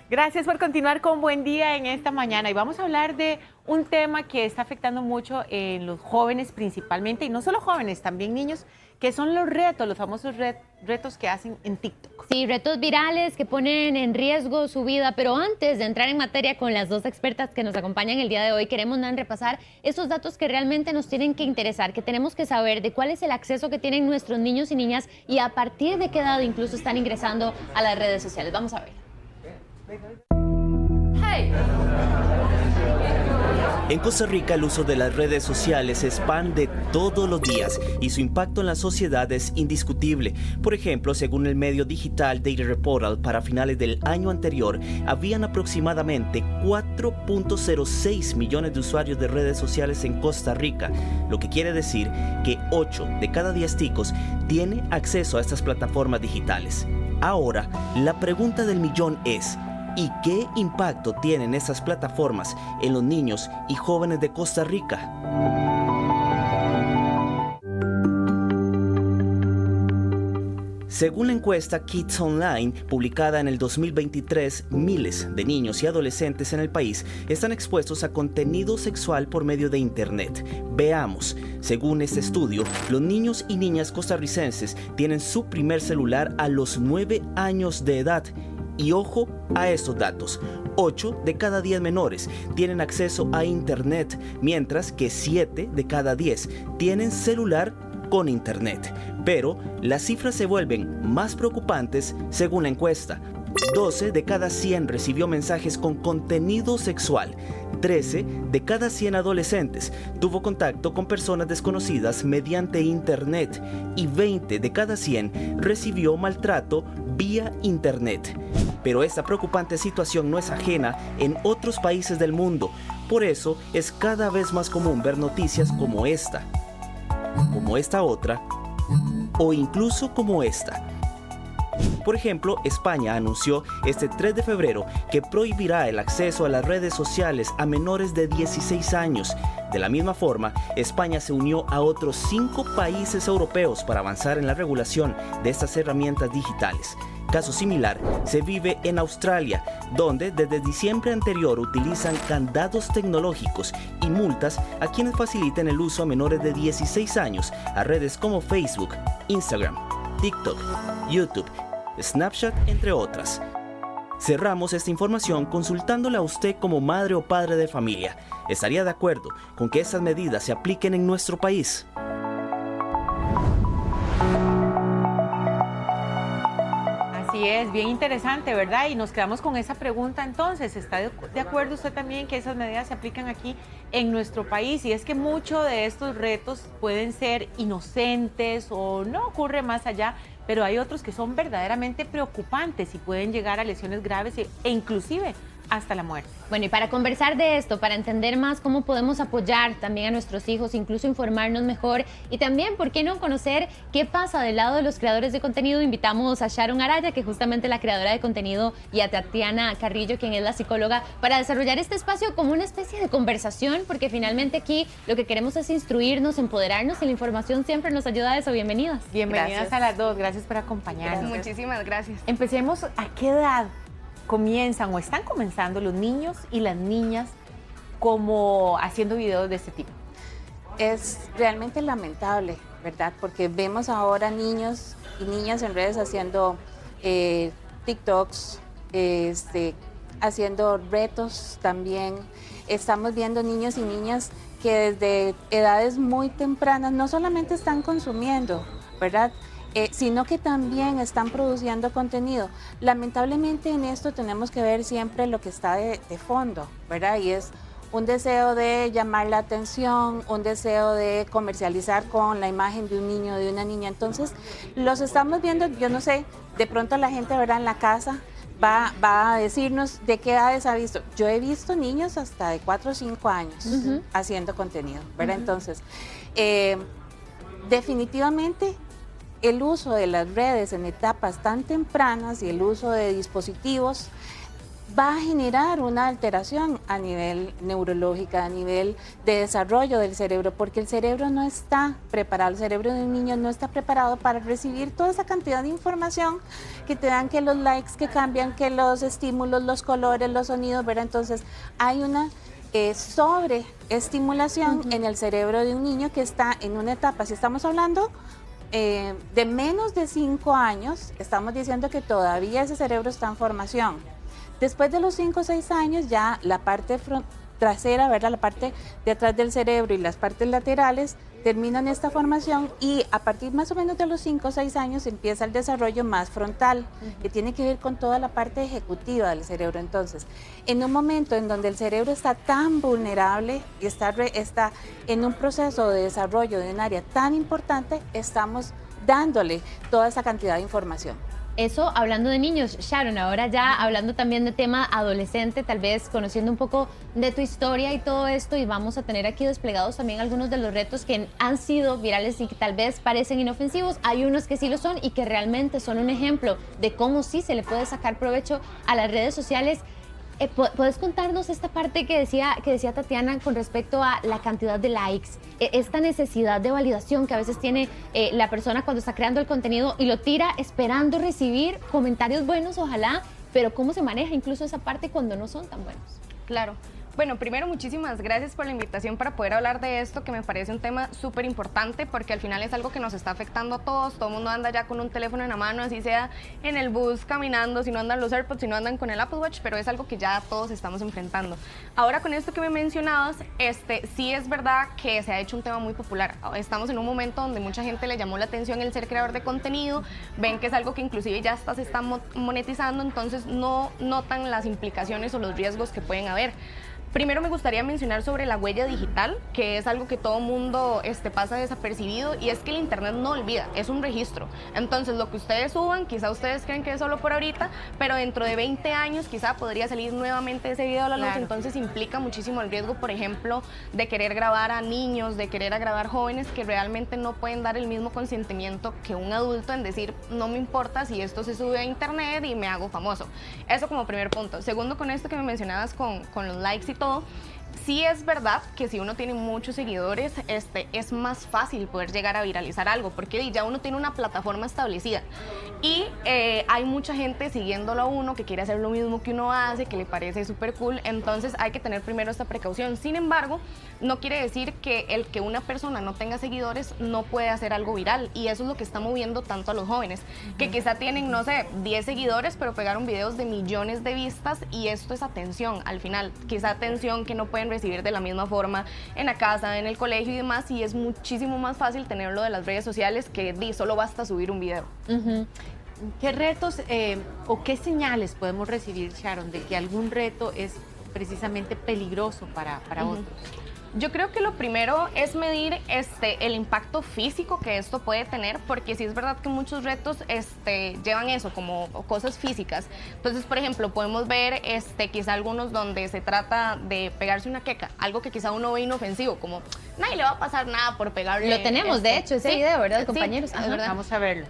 Gracias por continuar con Buen Día en esta mañana y vamos a hablar de un tema que está afectando mucho en los jóvenes principalmente, y no solo jóvenes, también niños, que son los retos, los famosos retos que hacen en TikTok. Sí, retos virales que ponen en riesgo su vida, pero antes de entrar en materia con las dos expertas que nos acompañan el día de hoy, queremos repasar esos datos que realmente nos tienen que interesar, que tenemos que saber de cuál es el acceso que tienen nuestros niños y niñas y a partir de qué edad incluso están ingresando a las redes sociales. Vamos a ver. Hey. En Costa Rica el uso de las redes sociales se expande todos los días y su impacto en la sociedad es indiscutible. Por ejemplo, según el medio digital Data Reportal, para finales del año anterior habían aproximadamente 4.06 millones de usuarios de redes sociales en Costa Rica, lo que quiere decir que 8 de cada 10 ticos tiene acceso a estas plataformas digitales. Ahora, la pregunta del millón es: ¿y qué impacto tienen estas plataformas en los niños y jóvenes de Costa Rica? Según la encuesta Kids Online, publicada en el 2023, miles de niños y adolescentes en el país están expuestos a contenido sexual por medio de Internet. Veamos, según este estudio, los niños y niñas costarricenses tienen su primer celular a los 9 años de edad. Y ojo a estos datos: 8 de cada 10 menores tienen acceso a Internet, mientras que 7 de cada 10 tienen celular con Internet. Pero las cifras se vuelven más preocupantes según la encuesta. 12 de cada 100 recibió mensajes con contenido sexual. 13 de cada 100 adolescentes tuvo contacto con personas desconocidas mediante Internet. Y 20 de cada 100 recibió maltrato vía Internet. Pero esta preocupante situación no es ajena en otros países del mundo. Por eso es cada vez más común ver noticias como esta otra, o incluso como esta. Por ejemplo, España anunció este 3 de febrero que prohibirá el acceso a las redes sociales a menores de 16 años. De la misma forma, España se unió a otros 5 países europeos para avanzar en la regulación de estas herramientas digitales. Caso similar se vive en Australia, donde desde diciembre anterior utilizan candados tecnológicos y multas a quienes faciliten el uso a menores de 16 años a redes como Facebook, Instagram, TikTok, YouTube, Snapchat, entre otras. Cerramos esta información consultándole a usted como madre o padre de familia. ¿Estaría de acuerdo con que estas medidas se apliquen en nuestro país? Así es, bien interesante, ¿verdad? Y nos quedamos con esa pregunta entonces. ¿Está de acuerdo usted también que esas medidas se aplican aquí en nuestro país? Y es que muchos de estos retos pueden ser inocentes o no ocurre más allá, pero hay otros que son verdaderamente preocupantes y pueden llegar a lesiones graves e inclusive hasta la muerte. Bueno, y para conversar de esto, para entender más cómo podemos apoyar también a nuestros hijos, incluso informarnos mejor y también, ¿por qué no conocer qué pasa del lado de los creadores de contenido? Invitamos a Sharon Araya, que es justamente la creadora de contenido, y a Tatiana Carrillo, quien es la psicóloga, para desarrollar este espacio como una especie de conversación, porque finalmente aquí lo que queremos es instruirnos, empoderarnos, y la información siempre nos ayuda a eso. Bienvenidas. Bienvenidas a las dos, gracias por acompañarnos. Muchísimas gracias. Empecemos, ¿a qué edad comienzan o están comenzando los niños y las niñas como haciendo videos de este tipo? Es realmente lamentable, ¿verdad? Porque vemos ahora niños y niñas en redes haciendo TikToks, haciendo retos también. Estamos viendo niños y niñas que desde edades muy tempranas no solamente están consumiendo, ¿verdad? Sino que también están produciendo contenido. Lamentablemente en esto tenemos que ver siempre lo que está de fondo, ¿verdad? Y es un deseo de llamar la atención, un deseo de comercializar con la imagen de un niño o de una niña. Entonces, los estamos viendo, yo no sé, de pronto la gente, ¿verdad?, en la casa va a decirnos de qué edades ha visto. Yo he visto niños hasta de 4 o 5 años haciendo contenido, ¿verdad? Entonces, definitivamente el uso de las redes en etapas tan tempranas y el uso de dispositivos va a generar una alteración a nivel neurológica, a nivel de desarrollo del cerebro, porque el cerebro no está preparado, el cerebro de un niño no está preparado para recibir toda esa cantidad de información que te dan, que los likes que cambian, que los estímulos, los colores, los sonidos, ¿verdad? Entonces hay una sobreestimulación en el cerebro de un niño que está en una etapa, si estamos hablando de menos de 5 años, estamos diciendo que todavía ese cerebro está en formación. Después de los 5 o 6 años ya la parte trasera, ¿verdad? La parte de atrás del cerebro y las partes laterales terminan esta formación, y a partir más o menos de los 5 o 6 años empieza el desarrollo más frontal, que tiene que ver con toda la parte ejecutiva del cerebro. Entonces, en un momento en donde el cerebro está tan vulnerable y está en un proceso de desarrollo de un área tan importante, estamos dándole toda esa cantidad de información. Eso hablando de niños. Sharon, ahora ya hablando también de tema adolescente, tal vez conociendo un poco de tu historia y todo esto, y vamos a tener aquí desplegados también algunos de los retos que han sido virales y que tal vez parecen inofensivos. Hay unos que sí lo son y que realmente son un ejemplo de cómo sí se le puede sacar provecho a las redes sociales. ¿Puedes contarnos esta parte que decía Tatiana con respecto a la cantidad de likes? Esta necesidad de validación que a veces tiene la persona cuando está creando el contenido y lo tira esperando recibir comentarios buenos, ojalá, pero cómo se maneja incluso esa parte cuando no son tan buenos. Claro. Bueno, primero muchísimas gracias por la invitación para poder hablar de esto, que me parece un tema súper importante, porque al final es algo que nos está afectando a todos. Todo el mundo anda ya con un teléfono en la mano, así sea en el bus, caminando, si no andan los AirPods, si no andan con el Apple Watch, pero es algo que ya todos estamos enfrentando. Ahora, con esto que me mencionabas, sí es verdad que se ha hecho un tema muy popular. Estamos en un momento donde mucha gente le llamó la atención el ser creador de contenido, ven que es algo que inclusive ya se está monetizando, entonces no notan las implicaciones o los riesgos que pueden haber. Primero me gustaría mencionar sobre la huella digital, que es algo que todo mundo pasa desapercibido, y es que el internet no olvida, es un registro. Entonces lo que ustedes suban, quizá ustedes creen que es solo por ahorita, pero dentro de 20 años quizá podría salir nuevamente ese video a la luz. Claro. Entonces implica muchísimo el riesgo, por ejemplo, de querer grabar a niños, de querer grabar jóvenes que realmente no pueden dar el mismo consentimiento que un adulto en decir, no me importa si esto se sube a internet y me hago famoso. Eso como primer punto. Segundo, con esto que me mencionabas con los likes y todo, sí es verdad que si uno tiene muchos seguidores, es más fácil poder llegar a viralizar algo, porque ya uno tiene una plataforma establecida y hay mucha gente siguiéndolo a uno que quiere hacer lo mismo que uno hace, que le parece súper cool. Entonces hay que tener primero esta precaución. Sin embargo, no quiere decir que el que una persona no tenga seguidores no puede hacer algo viral, y eso es lo que está moviendo tanto a los jóvenes, que quizá tienen, no sé, 10 seguidores, pero pegaron videos de millones de vistas, y esto es atención al final, quizá atención que no pueden recibir de la misma forma en la casa, en el colegio y demás, y es muchísimo más fácil tenerlo de las redes sociales, que solo basta subir un video. ¿Qué retos o qué señales podemos recibir, Sharon, de que algún reto es precisamente peligroso para otros? Yo creo que lo primero es medir el impacto físico que esto puede tener, porque sí es verdad que muchos retos llevan eso, como cosas físicas. Entonces, por ejemplo, podemos ver quizá algunos donde se trata de pegarse una queca, algo que quizá uno ve inofensivo, como nadie le va a pasar nada por pegarle. Lo tenemos, de hecho, ese video, ¿verdad, compañeros? Sí, ¿verdad? Vamos a verlo.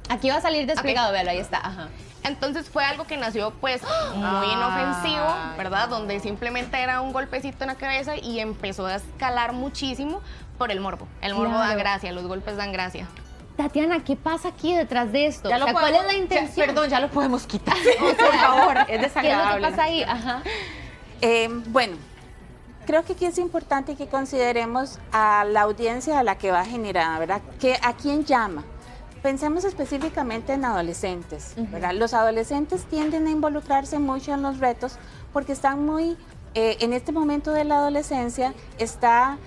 Aquí va a salir desplegado, véalo, ahí está. Ajá. Entonces fue algo que nació pues muy inofensivo, ¿verdad? Donde simplemente era un golpecito en la cabeza y empezó a escalar muchísimo por el morbo. El morbo da gracia, los golpes dan gracia. Tatiana, ¿qué pasa aquí detrás de esto? ¿Cuál es la intención? Perdón, ya lo podemos quitar. Por favor, es desagradable. ¿Qué es lo que pasa ahí? Ajá. Bueno, creo que aquí es importante que consideremos a la audiencia a la que va generada, ¿verdad? ¿A quién llama? Pensemos específicamente en adolescentes, ¿verdad? Los adolescentes tienden a involucrarse mucho en los retos porque están muy, en este momento de la adolescencia, están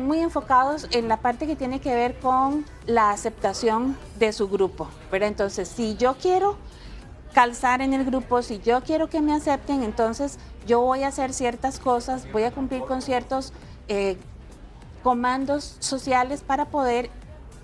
muy enfocados en la parte que tiene que ver con la aceptación de su grupo, ¿verdad? Entonces, si yo quiero calzar en el grupo, si yo quiero que me acepten, entonces yo voy a hacer ciertas cosas, voy a cumplir con ciertos comandos sociales para poder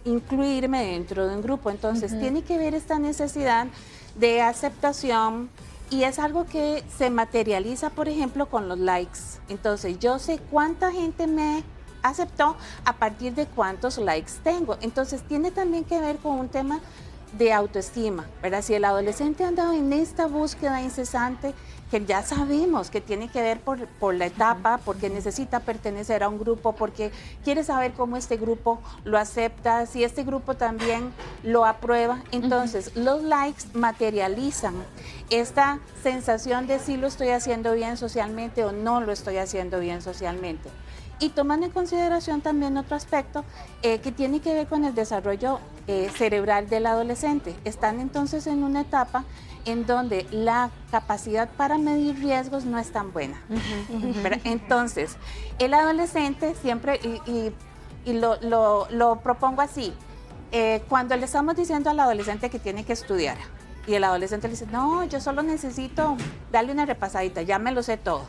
incluirme dentro de un grupo. Entonces tiene que ver esta necesidad de aceptación, y es algo que se materializa, por ejemplo, con los likes. Entonces yo sé cuánta gente me aceptó a partir de cuántos likes tengo. Entonces tiene también que ver con un tema de autoestima, ¿verdad? Si el adolescente anda en esta búsqueda incesante, que ya sabemos que tiene que ver por la etapa, porque necesita pertenecer a un grupo, porque quiere saber cómo este grupo lo acepta, si este grupo también lo aprueba. Entonces, los likes materializan esta sensación de si lo estoy haciendo bien socialmente o no lo estoy haciendo bien socialmente. Y tomando en consideración también otro aspecto que tiene que ver con el desarrollo cerebral del adolescente. Están entonces en una etapa en donde la capacidad para medir riesgos no es tan buena. Entonces, el adolescente siempre, y lo propongo así, cuando le estamos diciendo al adolescente que tiene que estudiar, y el adolescente le dice, no, yo solo necesito darle una repasadita, ya me lo sé todo.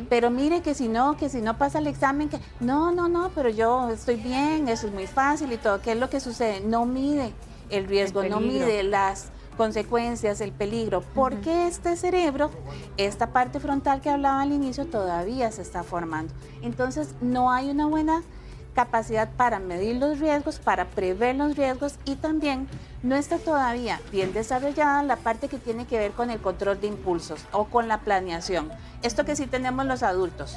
Pero mire que si no pasa el examen, que no, pero yo estoy bien, eso es muy fácil y todo. ¿Qué es lo que sucede? No mide el riesgo, no mide las consecuencias, el peligro, porque este cerebro, esta parte frontal que hablaba al inicio, todavía se está formando. Entonces, no hay una buena capacidad para medir los riesgos, para prever los riesgos, y también no está todavía bien desarrollada la parte que tiene que ver con el control de impulsos o con la planeación. Esto que sí tenemos los adultos.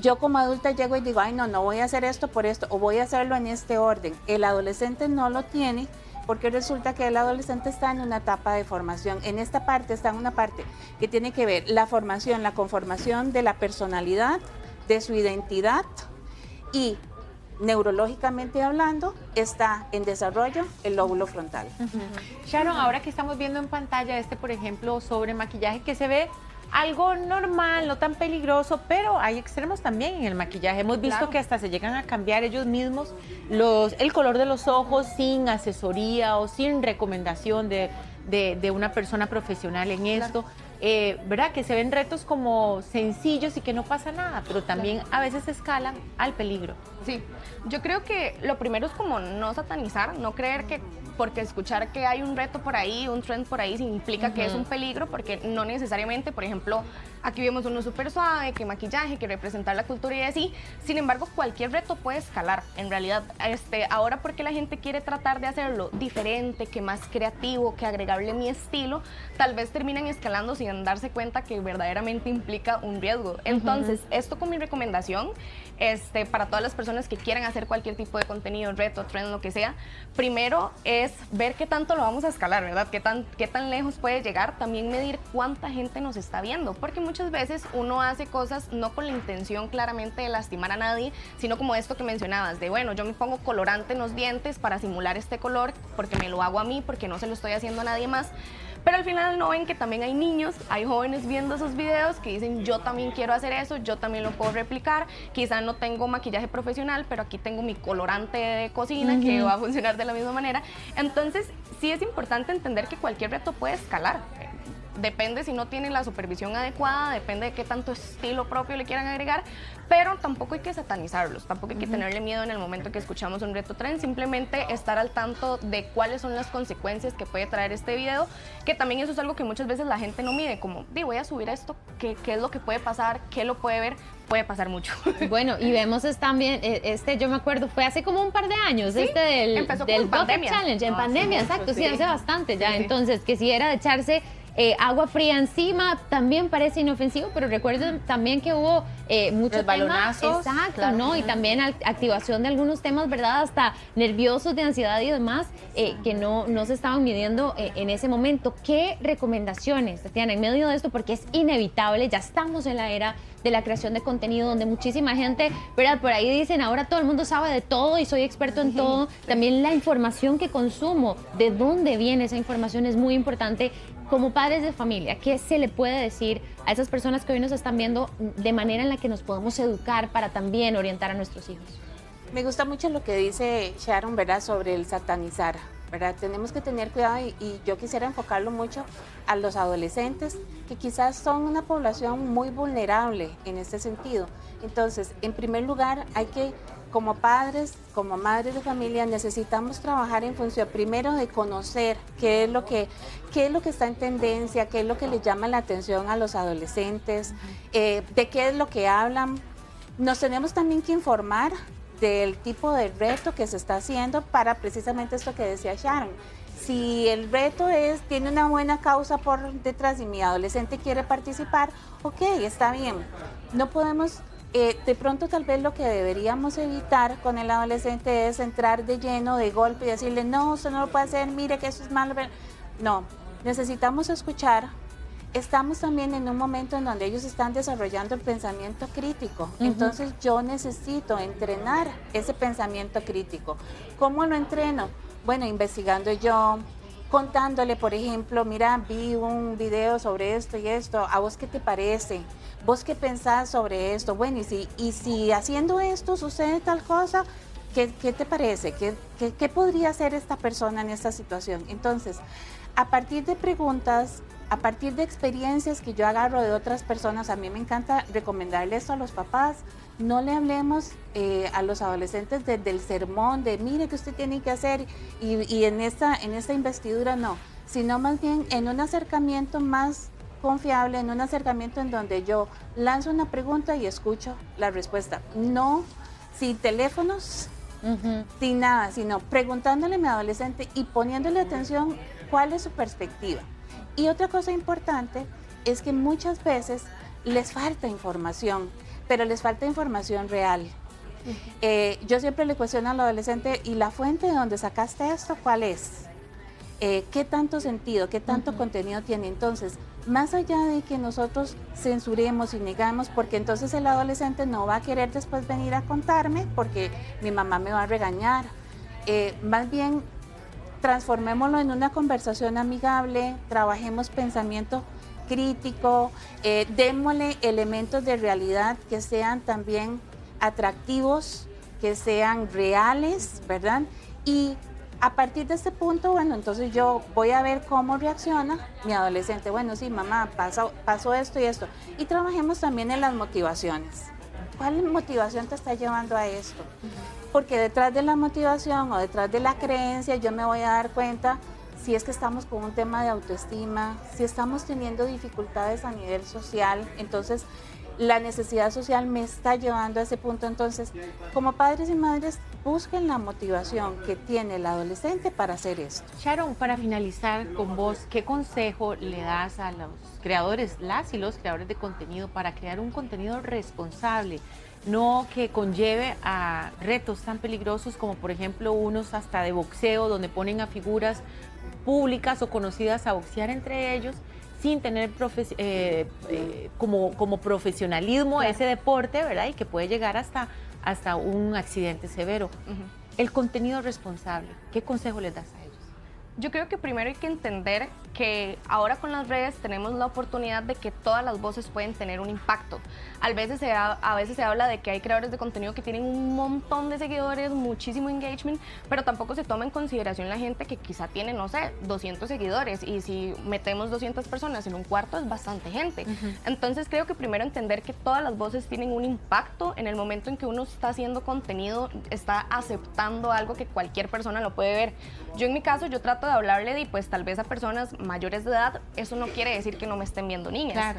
Yo como adulta llego y digo, ay no voy a hacer esto por esto, o voy a hacerlo en este orden. El adolescente no lo tiene, porque resulta que el adolescente está en una etapa de formación. En esta parte está en una parte que tiene que ver la formación, la conformación de la personalidad, de su identidad, y neurológicamente hablando, está en desarrollo el lóbulo frontal. Sharon, ahora que estamos viendo en pantalla por ejemplo, sobre maquillaje, que se ve algo normal, no tan peligroso, pero hay extremos también en el maquillaje. Hemos visto que hasta se llegan a cambiar ellos mismos el color de los ojos sin asesoría o sin recomendación de una persona profesional en esto. ¿Verdad? Que se ven retos como sencillos y que no pasa nada, pero también a veces escalan al peligro. Sí, yo creo que lo primero es como no satanizar, no creer que porque escuchar que hay un reto por ahí, un trend por ahí, implica que es un peligro, porque no necesariamente. Por ejemplo, aquí vemos uno súper suave, que maquillaje, que representar la cultura y así. Sin embargo, cualquier reto puede escalar. En realidad, ahora porque la gente quiere tratar de hacerlo diferente, que más creativo, que agregarle mi estilo, tal vez terminan escalando sin darse cuenta que verdaderamente implica un riesgo. Entonces, esto con mi recomendación, para todas las personas que quieran hacer cualquier tipo de contenido, reto, trend, lo que sea, primero es ver qué tanto lo vamos a escalar, ¿verdad? Qué tan lejos puede llegar. También medir cuánta gente nos está viendo, porque muchas veces uno hace cosas no con la intención claramente de lastimar a nadie, sino como esto que mencionabas, de bueno, yo me pongo colorante en los dientes para simular este color, porque me lo hago a mí, porque no se lo estoy haciendo a nadie más. Pero al final no ven que también hay niños, hay jóvenes viendo esos videos que dicen, yo también quiero hacer eso, yo también lo puedo replicar. Quizá no tengo maquillaje profesional, pero aquí tengo mi colorante de cocina que va a funcionar de la misma manera. Entonces, sí es importante entender que cualquier reto puede escalar. Depende si no tienen la supervisión adecuada, depende de qué tanto estilo propio le quieran agregar, pero tampoco hay que satanizarlos, tampoco hay que tenerle miedo en el momento que escuchamos un reto trend, simplemente estar al tanto de cuáles son las consecuencias que puede traer este video, que también eso es algo que muchas veces la gente no mide, como, voy a subir esto, ¿qué es lo que puede pasar? ¿Qué lo puede ver? Puede pasar mucho. Bueno, y vemos también, yo me acuerdo, fue hace como un par de años, ¿sí? del pandemia. Challenge, en pandemia, exacto, sí, hace bastante ya. Sí. Entonces, que si era de echarse agua fría encima, también parece inofensivo, pero recuerden también que hubo muchos balonazos. Exacto, Claro. ¿no? Y también activación de algunos temas, ¿verdad? Hasta nerviosos de ansiedad y demás, que no se estaban midiendo en ese momento. ¿Qué recomendaciones, Tatiana, en medio de esto? Porque es inevitable, ya estamos en la era de la creación de contenido, donde muchísima gente, ¿verdad? Por ahí dicen, ahora todo el mundo sabe de todo y soy experto en todo. También la información que consumo, de dónde viene esa información es muy importante. Como padres de familia, ¿qué se le puede decir a esas personas que hoy nos están viendo de manera en la que nos podemos educar para también orientar a nuestros hijos? Me gusta mucho lo que dice Sharon, ¿verdad?, sobre el satanizar, ¿verdad? Tenemos que tener cuidado y yo quisiera enfocarlo mucho a los adolescentes, que quizás son una población muy vulnerable en este sentido. Entonces, en primer lugar, hay que, como padres, como madres de familia, necesitamos trabajar en función primero de conocer qué es lo que está en tendencia, qué es lo que le llama la atención a los adolescentes, de qué es lo que hablan. Nos tenemos también que informar del tipo de reto que se está haciendo para precisamente esto que decía Sharon. Si el reto tiene una buena causa por detrás y mi adolescente quiere participar, ok, está bien. No podemos, de pronto tal vez lo que deberíamos evitar con el adolescente es entrar de lleno, de golpe y decirle, no, usted no lo puede hacer, mire que eso es malo. No, necesitamos escuchar. Estamos también en un momento en donde ellos están desarrollando el pensamiento crítico. Entonces yo necesito entrenar ese pensamiento crítico. ¿Cómo lo entreno? Bueno, investigando yo, contándole, por ejemplo, mira, vi un video sobre esto y esto, ¿a vos qué te parece? ¿Vos qué pensás sobre esto? Bueno, y si haciendo esto sucede tal cosa, ¿qué te parece? ¿Qué podría hacer esta persona en esta situación? Entonces, a partir de preguntas, a partir de experiencias que yo agarro de otras personas, a mí me encanta recomendarle esto a los papás. No le hablemos a los adolescentes del sermón, de mire que usted tiene que hacer y en esta investidura no, sino más bien en un acercamiento más confiable, en un acercamiento en donde yo lanzo una pregunta y escucho la respuesta. No sin teléfonos, sin nada, sino preguntándole a mi adolescente y poniéndole atención cuál es su perspectiva. Y otra cosa importante es que muchas veces les falta información, pero les falta información real. Yo siempre le cuestiono al adolescente, ¿y la fuente de donde sacaste esto cuál es? ¿Qué tanto sentido, qué tanto contenido tiene? Entonces, más allá de que nosotros censuremos y negamos, porque entonces el adolescente no va a querer después venir a contarme porque mi mamá me va a regañar. Más bien, transformémoslo en una conversación amigable, trabajemos pensamiento crítico, démosle elementos de realidad que sean también atractivos, que sean reales, ¿verdad? Y a partir de este punto, bueno, entonces yo voy a ver cómo reacciona mi adolescente. Bueno, sí, mamá, pasó esto y esto. Y trabajemos también en las motivaciones. ¿Cuál motivación te está llevando a esto? Porque detrás de la motivación o detrás de la creencia yo me voy a dar cuenta si es que estamos con un tema de autoestima, si estamos teniendo dificultades a nivel social, entonces la necesidad social me está llevando a ese punto. Entonces, como padres y madres, busquen la motivación que tiene el adolescente para hacer esto. Sharon, para finalizar con vos, ¿qué consejo le das a los creadores, las y los creadores de contenido para crear un contenido responsable? No que conlleve a retos tan peligrosos como, por ejemplo, unos hasta de boxeo, donde ponen a figuras públicas o conocidas a boxear entre ellos, sin tener como profesionalismo, claro, ese deporte, ¿verdad? Y que puede llegar hasta un accidente severo. El contenido responsable, ¿qué consejo les das a ellos? Yo creo que primero hay que entender que ahora con las redes tenemos la oportunidad de que todas las voces pueden tener un impacto. A veces se habla de que hay creadores de contenido que tienen un montón de seguidores, muchísimo engagement, pero tampoco se toma en consideración la gente que quizá tiene, no sé, 200 seguidores, y si metemos 200 personas en un cuarto es bastante gente. Entonces creo que primero entender que todas las voces tienen un impacto. En el momento en que uno está haciendo contenido, está aceptando algo que cualquier persona lo puede ver. Yo en mi caso, yo trato de hablarle de, pues tal vez a personas mayores de edad. Eso no quiere decir que no me estén viendo niñas. Claro.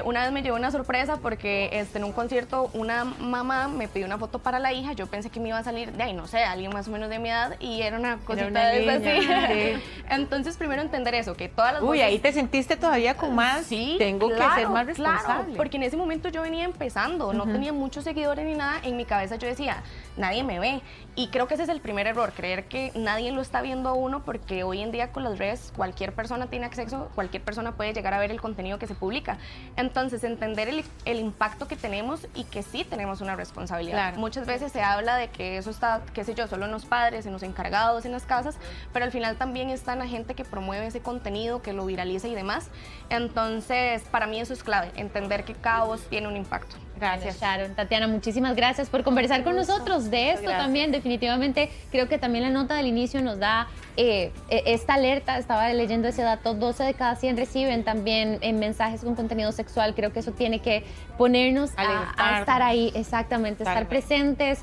Una vez me llevó una sorpresa porque en un concierto una mamá me pidió una foto para la hija. Yo pensé que me iba a salir de ahí, no sé, alguien más o menos de mi edad, y era una cosita de esas así. Sí. Entonces primero entender eso, que todas las voces... ahí te sentiste todavía con más, sí, tengo que ser más responsable. Claro, porque en ese momento yo venía empezando, no tenía muchos seguidores ni nada. En mi cabeza yo decía, nadie me ve. Y creo que ese es el primer error, creer que nadie lo está viendo a uno, porque hoy en día con las redes cualquier persona tiene acceso, cualquier persona puede llegar a ver el contenido que se publica. Entonces, entender el impacto que tenemos y que sí tenemos una responsabilidad. Claro. Muchas veces se habla de que eso está, qué sé yo, solo en los padres, en los encargados, en las casas, pero al final también está en la gente que promueve ese contenido, que lo viraliza y demás. Entonces, para mí eso es clave, entender que cada voz tiene un impacto. Gracias, Sharon. Tatiana, muchísimas gracias por conversar con nosotros de esto. Gracias. También. Definitivamente, creo que también la nota del inicio nos da esta alerta. Estaba leyendo ese dato, 12 de cada 100 reciben también mensajes con contenido sexual. Creo que eso tiene que ponernos a estar ahí, exactamente, estar presentes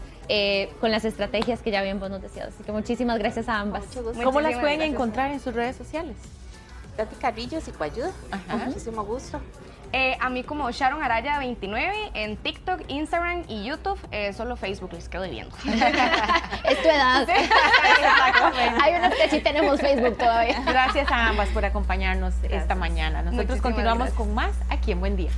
con las estrategias que ya bien vos nos decías. Así que muchísimas gracias a ambas. ¿Cómo las pueden encontrar en sus redes sociales? Tati Carrillo, Psicoayuda. Con muchísimo gusto. A mí como Sharon Araya 29 en TikTok, Instagram y YouTube, solo Facebook les quedo viendo. Es tu edad. Hay unos que sí tenemos Facebook todavía. Gracias a ambas por acompañarnos esta mañana. Nosotros Muchísimas continuamos gracias. con más aquí en Buen Día.